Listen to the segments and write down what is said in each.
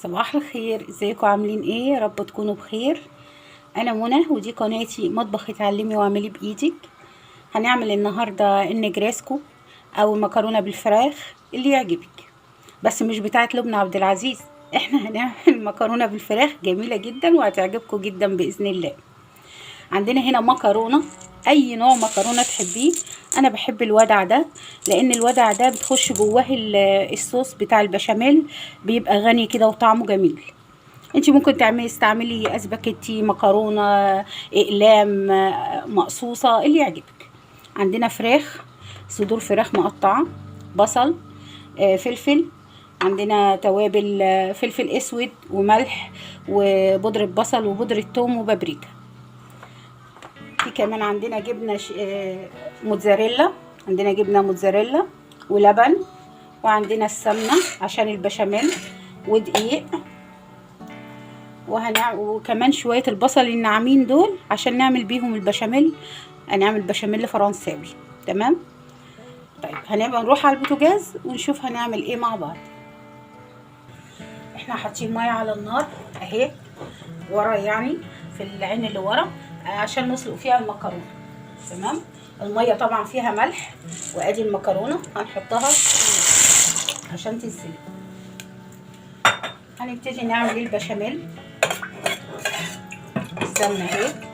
صباح الخير، ازيكم؟ عاملين ايه؟ يا رب تكونوا بخير. انا منى ودي قناتي مطبخ اتعلمي واعملي بايدك. هنعمل النهارده النجريسكو او المكرونه بالفراخ اللي يعجبك، بس مش بتاعه لبنى عبد العزيز. احنا هنعمل مكرونه بالفراخ جميله جدا وهتعجبكم جدا باذن الله. عندنا هنا مكرونه، اي نوع مكرونه تحبيه. انا بحب الودع ده لان الودع ده بتخش جواه الصوص بتاع البشاميل، بيبقى غني كده وطعمه جميل. انت ممكن تستعملي اسباجيتي، مكرونه، اقلام، مقصوصه، اللي يعجبك. عندنا فراخ، صدور فراخ مقطعه، بصل، فلفل. عندنا توابل، فلفل اسود وملح وبودره بصل وبودره ثوم وبابريكا. في كمان عندنا جبنه موتزاريلا. عندنا جبنه موتزاريلا ولبن، وعندنا السمنه عشان البشاميل، ودقيق، وكمان شويه البصل الناعمين دول عشان نعمل بيهم البشاميل. هنعمل بشاميل فرنساوي. تمام. طيب هنبقى نروح على البوتاجاز ونشوف هنعمل ايه مع بعض. احنا حاطين ميه على النار اهي ورا، يعني في العين اللي ورا، عشان نسلق فيها المكرونه. تمام. الميه طبعا فيها ملح، وادي المكرونه هنحطها عشان تنسلق. هنبتدي نعمل البشاميل. السمنه اهي،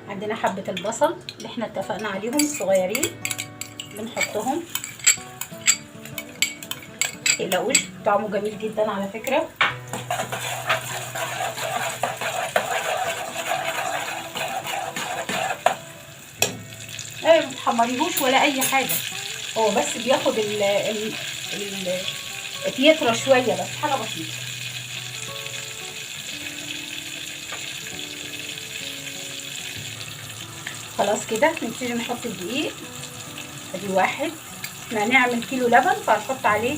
عندنا حبة البصل اللي احنا اتفقنا عليهم الصغيرين، بنحطهم. متقلقوش، طعمه جميل جدا على فكرة. ايه، متحمريهوش ولا اي حاجة، هو بس بياخد بيطرى شوية، بس حاجة بسيطة. خلاص كده نبتدي نحط الدقيق. ادي واحد. احنا هنعمل كيلو لبن فهنحط عليه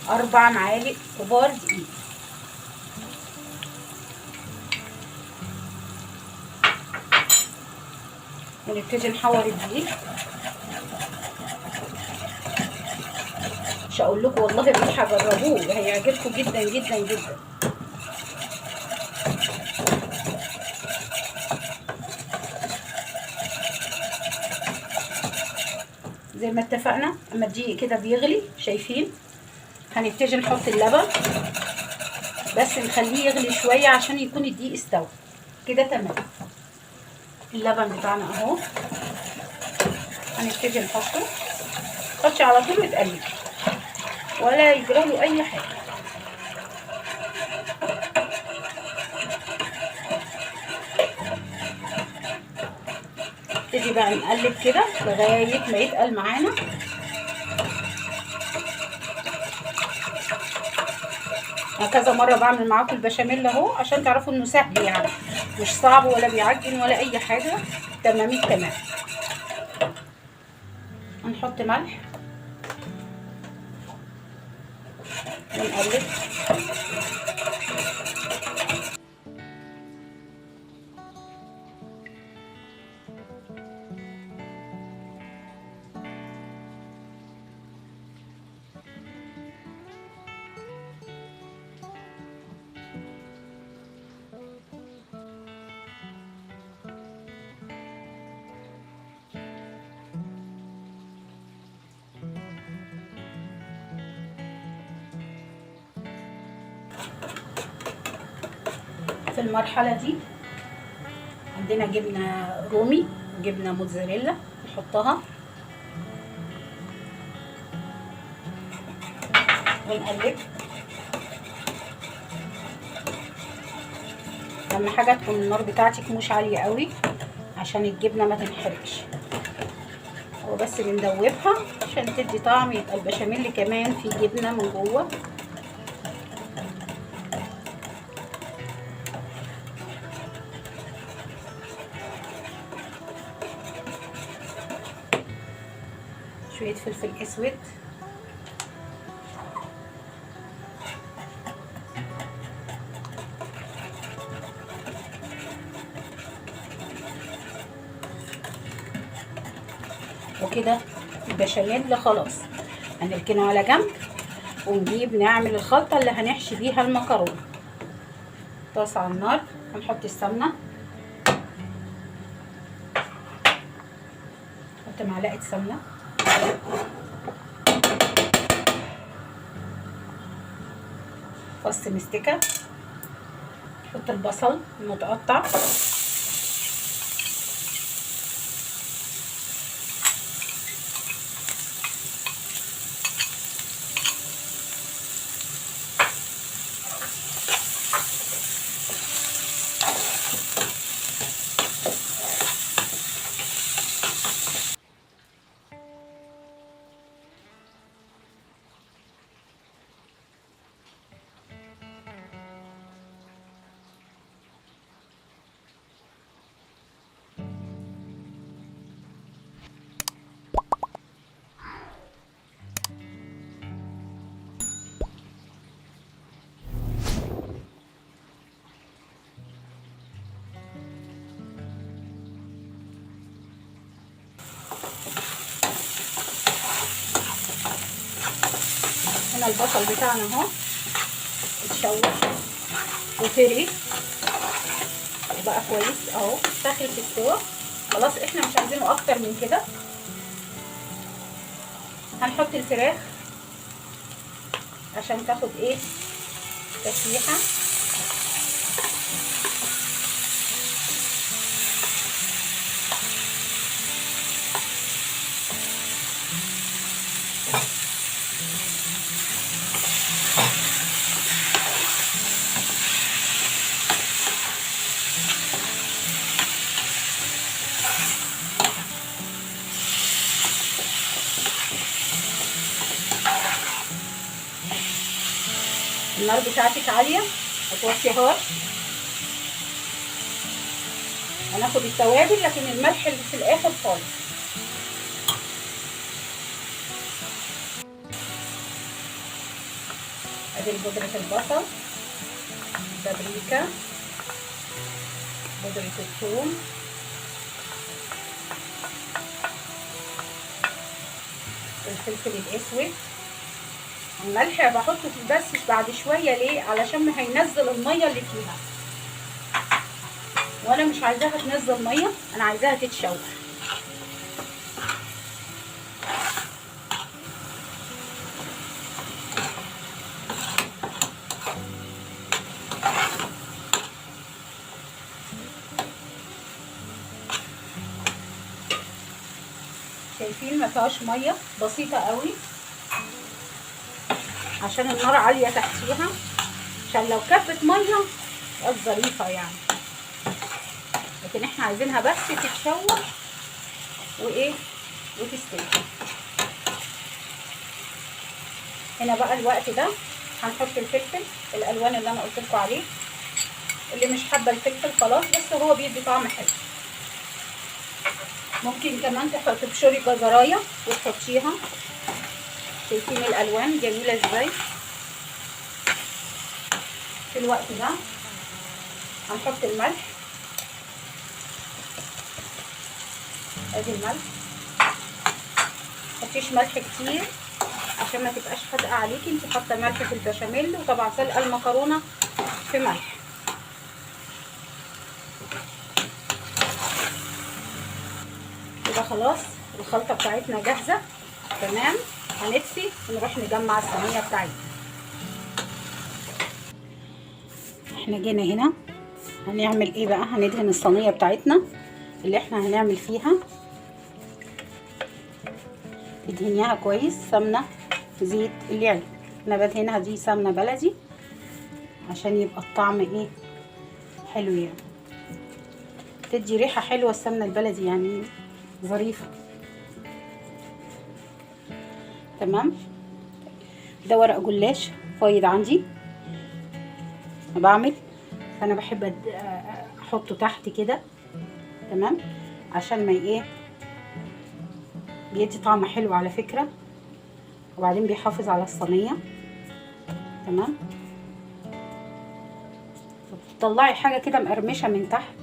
4 معالق كبار دقيق. ونبتدي نحور الدقيق. مش هقول لكم والله الريحه، جربوه هيعجبكم جدا جدا جدا. زي ما اتفقنا، اما الدقيق كده بيغلي، شايفين، هنبتدي نحط اللبن، بس نخليه يغلي شويه عشان يكون الدقيق استوى كده. تمام. اللبن بتاعنا اهو، هنبتدي نحطه. تحطي على طول وتقلبي، ولا يجراله اي حاجه. نبتدي بقى نقلب كده لغايه ما يتقل معانا. انا كذا مره بعمل معاكم البشاميل اهو عشان تعرفوا انه سهل، يعني مش صعب ولا بيعجن ولا اي حاجه. تمام التمام. هنحط ملح ونقلب. في المرحله دي عندنا جبنه رومي وجبنه موتزاريلا، نحطها ونقلب. اهم حاجه تكون النار بتاعتك مش عاليه قوي عشان الجبنه ما تنحرقش. هو بس بندوبها عشان تدي طعم، يبقى البشاميل كمان فيه جبنه من جوه. شويه فلفل اسود، وكده البشاميل خلاص هنركنه على جنب، ونجيب نعمل الخلطه اللي هنحشي بيها المكرونه. طاسه على النار، هنحط السمنه، نحط معلقه سمنه، فص مستكه، نحط البصل المتقطع، هنا البصل بتاعنا اهو اتشوح وفري وبقى كويس اهو، داخل في السوا خلاص. احنا مش عايزينه اكتر من كده. هنحط الفراخ عشان تاخد ايه تشويحه. النار بتاعتك عاليه، ما توطيهاش. هناخد التوابل لكن الملح اللي في الاخر خالص. ادي بودره البصل، بابريكا، بودره الثوم، الفلفل الاسود. الملح بحطه بس بعد شويه، ليه؟ علشان ما هينزل الميه اللي فيها، وانا مش عايزاها تنزل ميه، انا عايزاها تتشوح. شايفين ما فيهاش ميه، بسيطه قوي عشان النار عاليه تحتيها، عشان لو كبت ميه بقت ظريفه يعني، لكن احنا عايزينها بس تتشوح وايه وتستوي. هنا بقى الوقت ده هنحط الفلفل الالوان اللي انا قلت لكم عليه. اللي مش حابه الفلفل خلاص، بس هو بيدي طعم حلو. ممكن كمان تبشري جزرايه وتحطيها. شايفين الالوان جميله ازاي؟ في الوقت ده هنحط الملح. ادي الملح، متحطيش ملح كتير عشان ما تبقاش حادقه عليكي. انت حاطه ملح في البشاميل، وطبعا سلقه المكرونه في ملح. كده خلاص الخلطه بتاعتنا جاهزه تمام. هنطفي ونروح نجمع الصينيه بتاعتنا. احنا جينا هنا هنعمل ايه بقى؟ هندهن الصينيه بتاعتنا اللي احنا هنعمل فيها. تدهنيها كويس سمنه زيت اللي يعني. انا بدهنها دي سمنه بلدي عشان يبقى الطعم ايه حلو يعني، تدي ريحه حلوه السمنه البلدي يعني، ظريفه تمام. ده ورق جلاش فايض عندي بعمل، فانا بحب احطه تحت كده تمام، عشان ما ايه بيدي طعم حلو على فكره، وبعدين بيحافظ على الصينيه تمام. تطلعي حاجه كده مقرمشه من تحت.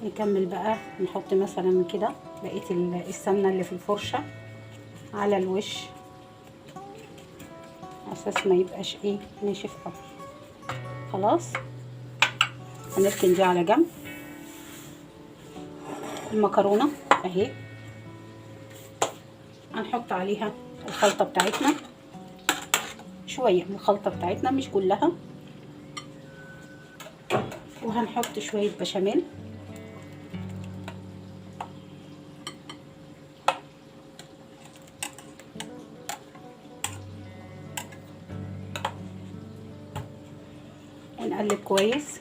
نكمل بقى، نحط مثلا كده بقيه السمنه اللي في الفرشه على الوش، اساس ما يبقاش ايه ناشف قوي. خلاص هنركن دي على جنب. المكرونه اهي، هنحط عليها الخلطه بتاعتنا، شويه من الخلطه بتاعتنا مش كلها، وهنحط شويه بشاميل. ونقلب كويس،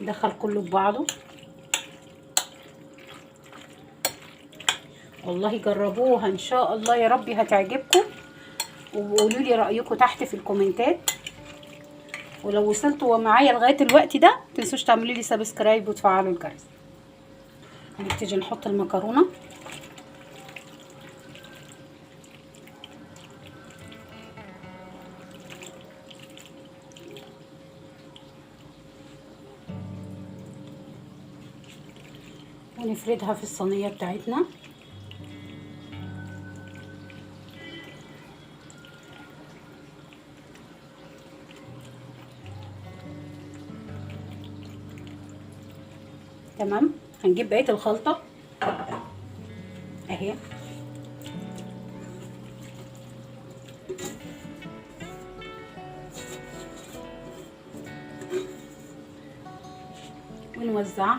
ندخل كله في بعضه. والله جربوها ان شاء الله يا ربي هتعجبكم، وقولوا لي رايكم تحت في الكومنتات. ولو وصلتوا معايا لغايه الوقت ده متنسوش تعملوا لي سبسكرايب وتفعلوا الجرس. هنبتدي نحط المكرونه. ونفردها في الصينيه بتاعتنا. تمام. هنجيب بقيه الخلطه اهي، ونوزع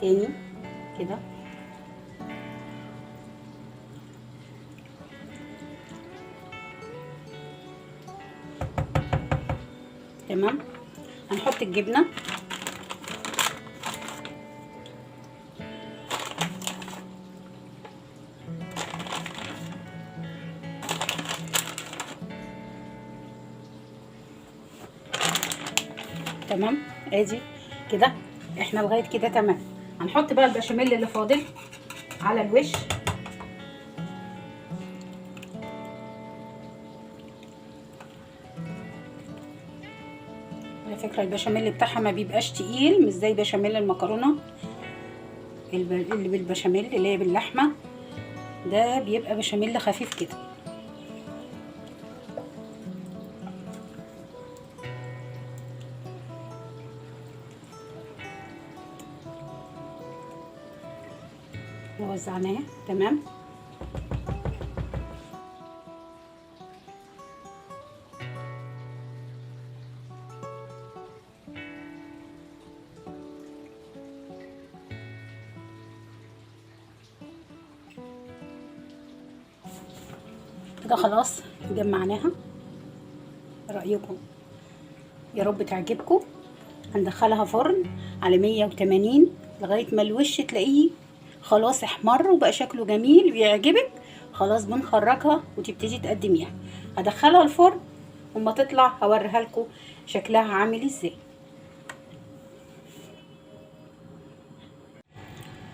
تاني كده. تمام. هنحط الجبنه. تمام ادي كده، احنا لغايه كده تمام. هنحط بقى البشاميل اللي فاضل على الوش. على فكره البشاميل بتاعها ما بيبقاش تقيل، مش زي بشاميل المكرونه. اللي بالبشاميل اللي هي باللحمه ده بيبقى بشاميل خفيف كده. ووزعناه. تمام. كده خلاص جمعناها. رأيكم يا رب تعجبكم. هندخلها فرن على 180 لغايه ما الوش تلاقيه خلاص احمر وبقى شكله جميل ويعجبك. خلاص بنخرجها وتبتدي تقدميها. هدخلها الفرن، وما تطلع هوريها لكم شكلها عامل ازاي.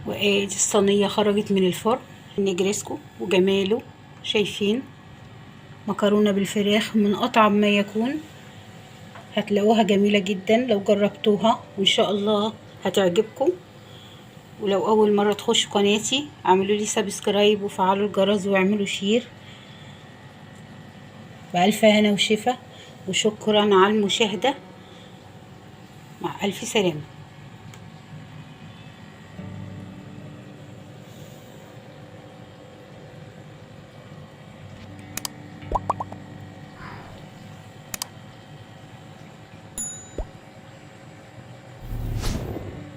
وادي الصينيه خرجت من الفرن. النجريسكو وجماله، شايفين؟ مكرونه بالفراخ من اطعم ما يكون. هتلاقوها جميله جدا لو جربتوها، وان شاء الله هتعجبكم. ولو اول مره تخشوا قناتي اعملوا لي سبسكرايب وفعلوا الجرس واعملوا شير. بألف هنا وشفا، وشكرا على المشاهده. مع الف سلامه.